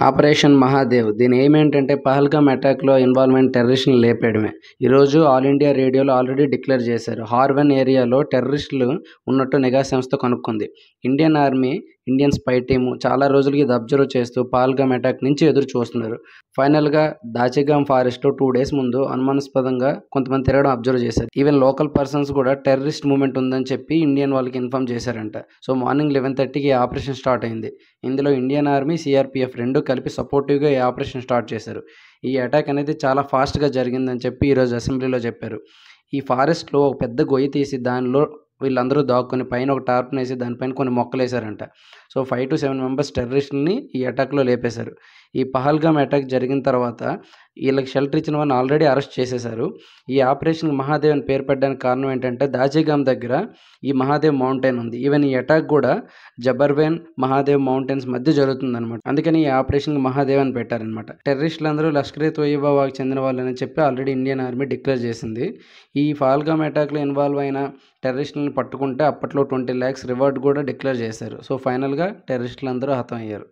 Operation Mahadev దీని aim ఏంటంటే Pahalgam అటాక్లో involvement టెర్రరిస్టులు లేపేయడమే. ఈరోజు ఆల్ ఇండియా రేడియోలో ఆల్రెడీ డిక్లేర్ చేశారు. హార్వెన్ ఏరియాలో టెర్రరిస్టులు ఉన్నట్టు నిఘా సంస్థ కనుక్కుంది. Indian army, Indian spy team చాలా రోజులకి ఇది అబ్జర్వ్ చేస్తూ పహల్గామ్ అటాక్ నుంచి ఎదురు చూస్తున్నారు. ఫైనల్గా దాచిగామ్ ఫారెస్ట్లో 2 days ముందు అనుమానాస్పదంగా కొంతమంది తిరగడం అబ్జర్వ్ చేశారు. ఈవెన్ లోకల్ పర్సన్స్ కూడా టెర్రరిస్ట్ మూవ్మెంట్ ఉందని చెప్పి ఇండియన్ వాళ్ళకి ఇన్ఫార్మ్ చేశారంట. సో మార్నింగ్ 11:30కి ఆపరేషన్ స్టార్ట్ అయింది. ఇందులో ఇండియన్ ఆర్మీ, సిఆర్పిఎఫ్ రెండు కలిపి సపోర్టివ్గా ఈ ఆపరేషన్ స్టార్ట్ చేశారు. ఈ అటాక్ అనేది చాలా ఫాస్ట్గా జరిగిందని చెప్పి ఈరోజు అసెంబ్లీలో చెప్పారు. ఈ ఫారెస్ట్లో ఒక పెద్ద గొయ్యి తీసి దానిలో వీళ్ళందరూ దాక్కుని పైన ఒక టార్ప్ని వేసి దానిపైన కొన్ని మొక్కలు వేశారంట. సో 5 to 7 members టెర్రరిస్టులని ఈ అటాక్లో లేపేశారు. ఈ పహల్గామ్ అటాక్ జరిగిన తర్వాత వీళ్ళకి షెల్టర్ ఇచ్చిన వారిని ఆల్రెడీ అరెస్ట్ చేసేశారు. ఈ ఆపరేషన్ మహాదేవ్ అని పేరు పెట్టడానికి కారణం ఏంటంటే దాచిగామ్ దగ్గర ఈ మహాదేవ్ మౌంటైన్ ఉంది. ఈవెన్ ఈ అటాక్ కూడా జబర్వేన్, మహాదేవ్ మౌంటైన్స్ మధ్య జరుగుతుందన్నమాట. అందుకని ఈ ఆపరేషన్ మహాదేవ్ అని పెట్టారనమాట. టెర్రరిస్టులందరూ లష్కర్-ఏ-తోయిబాకి చెందిన వాళ్ళని చెప్పి ఆల్రెడీ ఇండియన్ ఆర్మీ డిక్లేర్ చేసింది. ఈ పహల్గామ్ అటాక్లో ఇన్వాల్వ్ అయిన టెర్రరిస్టులను పట్టుకుంటే అప్పట్లో 20 lakhs రివార్డ్ కూడా డిక్లేర్ చేశారు. సో ఫైనల్గా టెర్రరిస్టులందరూ హతం అయ్యారు.